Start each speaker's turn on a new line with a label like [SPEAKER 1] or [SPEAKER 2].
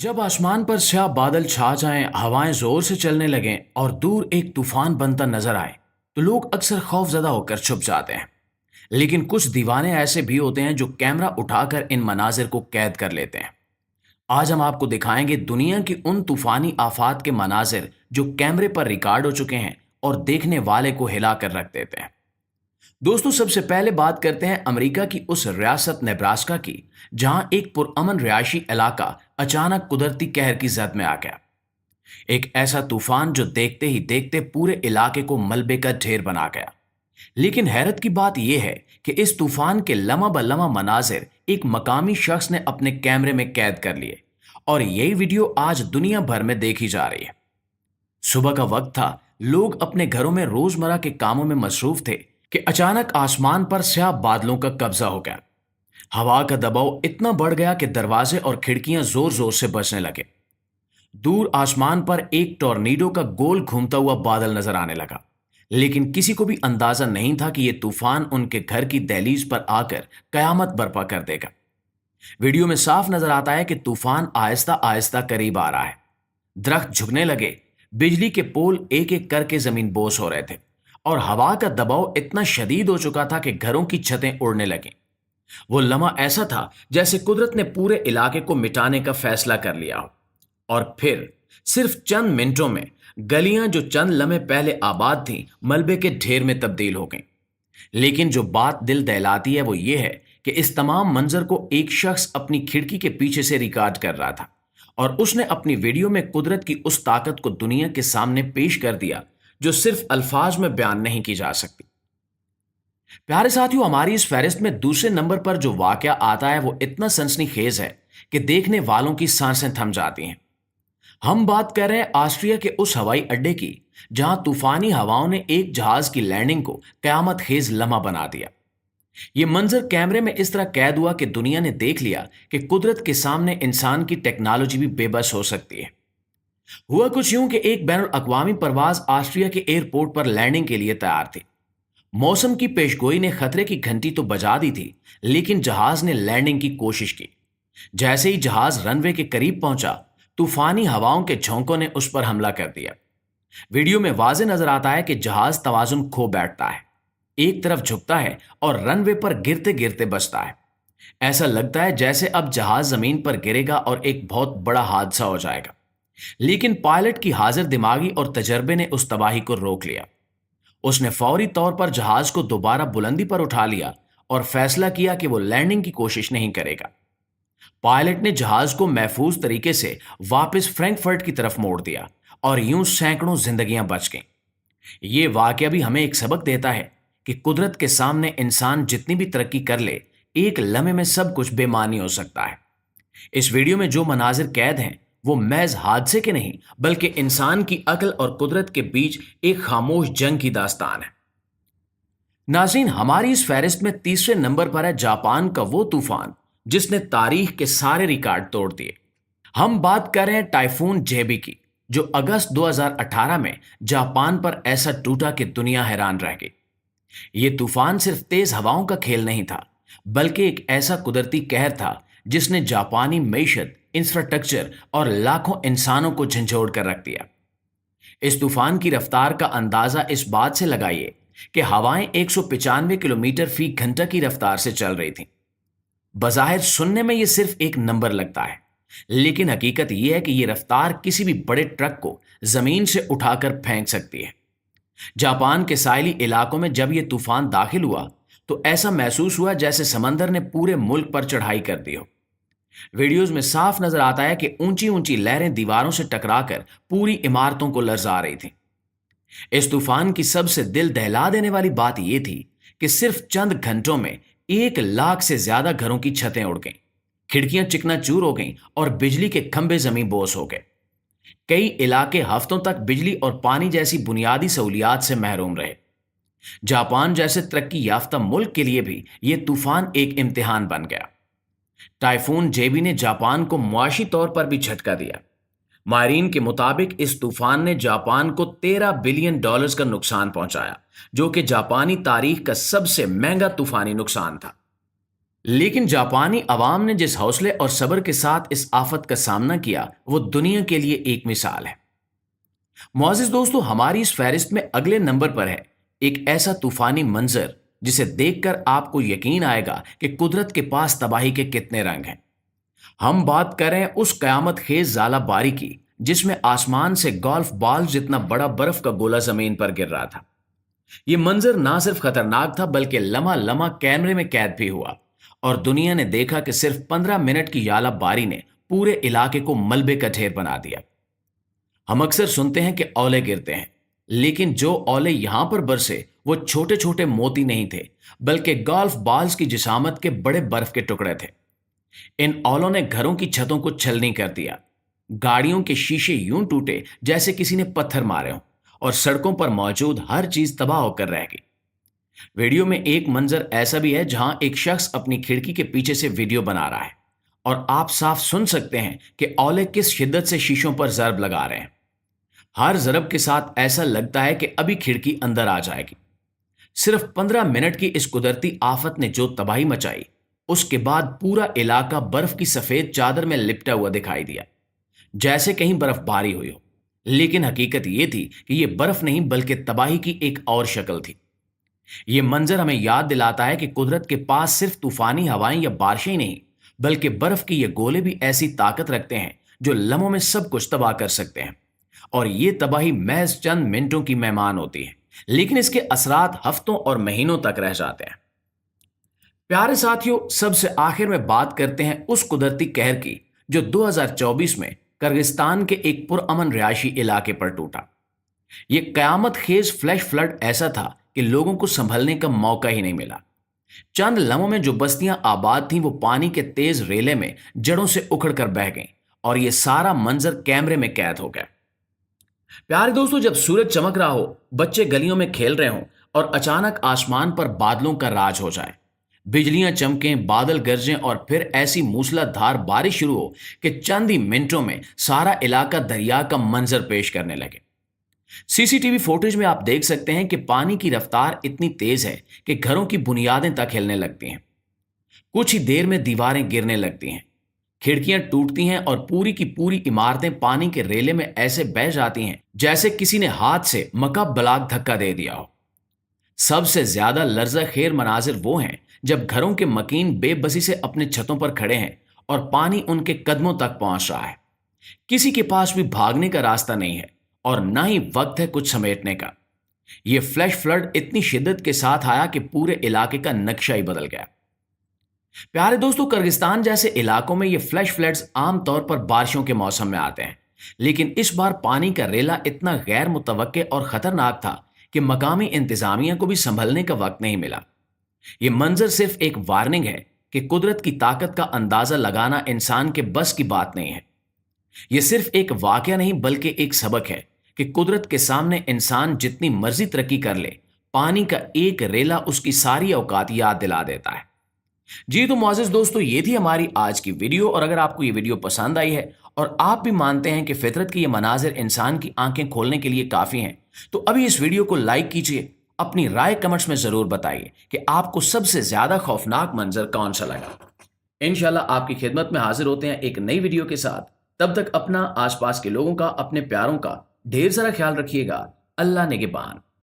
[SPEAKER 1] जब आसमान पर स्याह बादल छा जाएं, हवाएं जोर से चलने लगें और दूर एक तूफान बनता नजर आए, तो लोग अक्सर खौफजदा होकर छुप जाते हैं। लेकिन कुछ दीवाने ऐसे भी होते हैं जो कैमरा उठाकर इन मनाजिर को कैद कर लेते हैं। आज हम आपको दिखाएंगे दुनिया की उन तूफानी आफात के मनाजिर जो कैमरे पर रिकॉर्ड हो चुके हैं और देखने वाले को हिला कर रख देते हैं। दोस्तों, सबसे पहले बात करते हैं अमेरिका की उस रियासत नेब्रास्का की, जहां एक पुरअमन रिहायशी इलाका अचानक कुदरती कहर की जद में आ गया। एक ऐसा तूफान जो देखते ही देखते पूरे इलाके को मलबे का ढेर बना गया। लेकिन हैरत की बात यह है कि इस तूफान के लम्हा ब लम्हा मनाजिर एक मकामी शख्स ने अपने कैमरे में कैद कर लिए और यही वीडियो आज दुनिया भर में देखी जा रही है। सुबह का वक्त था, लोग अपने घरों में रोजमर्रा के कामों में मसरूफ थे कि अचानक आसमान पर स्याह बादलों का कब्जा हो गया। हवा का दबाव इतना बढ़ गया कि दरवाजे और खिड़कियां जोर जोर से बजने लगे। दूर आसमान पर एक टॉर्नेडो का गोल घूमता हुआ बादल नजर आने लगा, लेकिन किसी को भी अंदाजा नहीं था कि यह तूफान उनके घर की दहलीज पर आकर कयामत बर्पा कर देगा। वीडियो में साफ नजर आता है कि तूफान आहिस्ता आहिस्ता करीब आ रहा है। दरख्त झुकने लगे, बिजली के पोल एक एक करके जमीन बोस हो रहे थे और हवा का दबाव इतना शदीद हो चुका था कि घरों की छतें उड़ने लगीं। वो लम्हा ऐसा था जैसे कुदरत ने पूरे इलाके को मिटाने का फैसला कर लिया हो। और फिर सिर्फ चंद मिनटों में गलियां जो चंद लम्हे पहले आबाद थीं, मलबे के ढेर में तब्दील हो गईं। लेकिन जो बात दिल दहलाती है वो ये है कि इस तमाम मंजर को एक शख्स अपनी खिड़की के पीछे से रिकॉर्ड कर रहा था और उसने अपनी वीडियो में कुदरत की उस ताकत को दुनिया के सामने पेश कर दिया जो सिर्फ अल्फाज में बयान नहीं की जा सकती। प्यारे साथियों, हमारी इस फहरिस्त में दूसरे नंबर पर जो वाकया आता है वो इतना सनसनीखेज है कि देखने वालों की सांसें थम जाती हैं। हम बात कर रहे हैं ऑस्ट्रिया के उस हवाई अड्डे की, जहां तूफानी हवाओं ने एक जहाज की लैंडिंग को कयामत खेज लम्हा बना दिया। यह मंजर कैमरे में इस तरह कैद हुआ कि दुनिया ने देख लिया कि कुदरत के सामने इंसान की टेक्नोलॉजी भी बेबस हो सकती है। हुआ कुछ यूं कि एक बैनुल अक़वामी परवाज ऑस्ट्रिया के एयरपोर्ट पर लैंडिंग के लिए तैयार थी। मौसम की पेशगोई ने खतरे की घंटी तो बजा दी थी, लेकिन जहाज ने लैंडिंग की कोशिश की। जैसे ही जहाज रनवे के करीब पहुंचा, तूफानी हवाओं के झोंकों ने उस पर हमला कर दिया। वीडियो में वाज़े नजर आता है कि जहाज तवाजुन खो बैठता है, एक तरफ झुकता है और रनवे पर गिरते गिरते बचता है। ऐसा लगता है जैसे अब जहाज जमीन पर गिरेगा और एक बहुत बड़ा हादसा हो जाएगा। लेकिन पायलट की हाजिर दिमागी और तजर्बे ने उस तबाही को रोक लिया। उसने फौरी तौर पर जहाज को दोबारा बुलंदी पर उठा लिया और फैसला किया कि वो लैंडिंग की कोशिश नहीं करेगा। पायलट ने जहाज को महफूज तरीके से वापस फ्रैंकफर्ट की तरफ मोड़ दिया और यूं सैकड़ों जिंदगियां बच गईं। ये वाकया भी हमें एक सबक देता है कि कुदरत के सामने इंसान जितनी भी तरक्की कर ले, एक लम्हे में सब कुछ बेमानी हो सकता है। इस वीडियो में जो मनाजिर कैद हैं वो महज हादसे के नहीं, बल्कि इंसान की अक्ल और कुदरत के बीच एक खामोश जंग की दास्तान है। नाज़रीन, हमारी इस फहरिस्त में तीसरे नंबर पर है जापान का वो तूफान जिसने तारीख के सारे रिकॉर्ड तोड़ दिए। हम बात कर रहे हैं टाइफून जेबी की, जो अगस्त 2018 में जापान पर ऐसा टूटा कि दुनिया हैरान रह गई। ये तूफान सिर्फ तेज हवाओं का खेल नहीं था, बल्कि एक ऐसा कुदरती कहर था जिसने जापानी मईशत, इंफ्रास्ट्रक्चर और लाखों इंसानों को झंझोड़ कर रख दिया। इस तूफान की रफ्तार का अंदाजा इस बात से लगाइए कि हवाएं 195 किलोमीटर फी घंटा की रफ्तार से चल रही थीं। बज़ाहिर सुनने में यह सिर्फ एक नंबर लगता है, लेकिन हकीकत यह है कि यह रफ्तार किसी भी बड़े ट्रक को जमीन से उठाकर फेंक सकती है। जापान के साहिली इलाकों में जब यह तूफान दाखिल हुआ तो ऐसा महसूस हुआ जैसे समंदर ने पूरे मुल्क पर चढ़ाई कर दी हो। वीडियोज में साफ नजर आता है कि ऊंची ऊंची लहरें दीवारों से टकराकर पूरी इमारतों को लरजा रही थीं। इस तूफान की सबसे दिल दहला देने वाली बात यह थी कि सिर्फ चंद घंटों में 1 लाख से ज्यादा घरों की छतें उड़ गईं, खिड़कियां चिकनाचूर हो गईं और बिजली के खंभे जमीन बोस हो गए। कई इलाके हफ्तों तक बिजली और पानी जैसी बुनियादी सहूलियात से महरूम रहे। जापान जैसे तरक्की याफ्ता मुल्क के लिए भी यह तूफान एक इम्तिहान बन गया। टाइफून जेबी ने जापान को मुआशी तौर पर भी झटका दिया। माहिरीन के मुताबिक इस तूफान ने जापान को $13 बिलियन का नुकसान पहुंचाया, जो कि जापानी तारीख का सबसे महंगा तूफानी नुकसान था। लेकिन जापानी अवाम ने जिस हौसले और सब्र के साथ इस आफत का सामना किया वो दुनिया के लिए एक मिसाल है। मुआजिज दोस्तों, हमारी इस फहरिस्त में अगले नंबर पर है एक ऐसा तूफानी मंजर जिसे देखकर आपको यकीन आएगा कि कुदरत के पास तबाही के कितने रंग हैं। हम बात करें उस कयामत खेज ज़ाला बारी की जिसमें आसमान से गोल्फ बॉल जितना बड़ा बर्फ का गोला जमीन पर गिर रहा था। ये मंजर ना सिर्फ खतरनाक था बल्कि लम्हा लम्हा कैमरे में कैद भी हुआ और दुनिया ने देखा कि सिर्फ 15 मिनट की याला बारी ने पूरे इलाके को मलबे का ढेर बना दिया। हम अक्सर सुनते हैं कि ओले गिरते हैं, लेकिन जो ओले यहां पर बरसे वो छोटे छोटे मोती नहीं थे बल्कि गोल्फ बॉल्स की जिसामत के बड़े बर्फ के टुकड़े थे। इन ओलों ने घरों की छतों को छलनी कर दिया, गाड़ियों के शीशे यूं टूटे जैसे किसी ने पत्थर मारे हों और सड़कों पर मौजूद हर चीज तबाह होकर रह गई। वीडियो में एक मंजर ऐसा भी है जहां एक शख्स अपनी खिड़की के पीछे से वीडियो बना रहा है और आप साफ सुन सकते हैं कि ओले किस शिद्दत से शीशों पर जरब लगा रहे हैं। हर जरब के साथ ऐसा लगता है कि अभी खिड़की अंदर आ जाएगी। सिर्फ 15 मिनट की इस कुदरती आफत ने जो तबाही मचाई, उसके बाद पूरा इलाका बर्फ की सफेद चादर में लिपटा हुआ दिखाई दिया, जैसे कहीं बर्फबारी हुई हो। लेकिन हकीकत यह थी कि यह बर्फ नहीं बल्कि तबाही की एक और शक्ल थी। यह मंजर हमें याद दिलाता है कि कुदरत के पास सिर्फ तूफानी हवाएं या बारिशें ही नहीं बल्कि बर्फ के ये गोले भी ऐसी ताकत रखते हैं जो लम्हों में सब कुछ तबाह कर सकते हैं। और ये तबाही महज चंद मिनटों की मेहमान होती है, लेकिन इसके असरात हफ्तों और महीनों तक रह जाते हैं। प्यारे साथियों, सबसे आखिर में बात करते हैं उस कुदरती कहर की जो 2024 में किर्गिस्तान के एक पुरअमन रिहायशी इलाके पर टूटा। यह कयामत खेज फ्लैश फ्लड ऐसा था कि लोगों को संभलने का मौका ही नहीं मिला। चंद लम्हों में जो बस्तियां आबाद थीं वो पानी के तेज रेले में जड़ों से उखड़ कर बह गईं और यह सारा मंजर कैमरे में कैद हो गया। प्यारे दोस्तों, जब सूरज चमक रहा हो, बच्चे गलियों में खेल रहे हों और अचानक आसमान पर बादलों का राज हो जाए, बिजलियां चमकें, बादल गरजें और फिर ऐसी मूसलाधार बारिश शुरू हो कि चंद ही मिनटों में सारा इलाका दरिया का मंजर पेश करने लगे। सीसीटीवी फुटेज में आप देख सकते हैं कि पानी की रफ्तार इतनी तेज है कि घरों की बुनियादें तक हिलने लगती हैं। कुछ ही देर में दीवारें गिरने लगती हैं, खिड़कियां टूटती हैं और पूरी की पूरी इमारतें पानी के रेले में ऐसे बह जाती हैं जैसे किसी ने हाथ से मकबलाक धक्का दे दिया हो। सबसे ज्यादा लर्जा खेर मनाजिर वो हैं जब घरों के मकीन बेबसी से अपने छतों पर खड़े हैं और पानी उनके कदमों तक पहुंच रहा है। किसी के पास भी भागने का रास्ता नहीं है और ना ही वक्त है कुछ समेटने का। यह फ्लैश फ्लड इतनी शिद्दत के साथ आया कि पूरे इलाके का नक्शा ही बदल गया। प्यारे दोस्तों, किर्गिस्तान जैसे इलाकों में ये फ्लैश फ्लड्स आमतौर पर बारिशों के मौसम में आते हैं, लेकिन इस बार पानी का रेला इतना गैर मुतवक्के और खतरनाक था कि मकामी इंतजामिया को भी संभलने का वक्त नहीं मिला। ये मंजर सिर्फ एक वार्निंग है कि कुदरत की ताकत का अंदाजा लगाना इंसान के बस की बात नहीं है। यह सिर्फ एक वाकया नहीं बल्कि एक सबक है कि कुदरत के सामने इंसान जितनी मर्जी तरक्की कर ले, पानी का एक रेला उसकी सारी औकात याद दिला देता है। जी तो मुआज़िज़ दोस्तों, ये थी हमारी आज की वीडियो। और अगर आपको ये वीडियो पसंद आई है और आप भी मानते हैं कि फितरत के ये मनाजिर इंसान की आंखें खोलने के लिए काफ़ी हैं, तो अभी इस वीडियो को लाइक कीजिए। अपनी राय कमेंट्स में ज़रूर बताइए कि आपको सबसे ज़्यादा खौफनाक मंजर कौन सा लगा। इंशाल्लाह आपकी खिदमत में हाजिर होते हैं एक नई वीडियो के साथ। तब तक अपना, आसपास के लोगों का, अपने प्यारों का ढेर सारा ख्याल रखिएगा। अल्लाह निगहबान।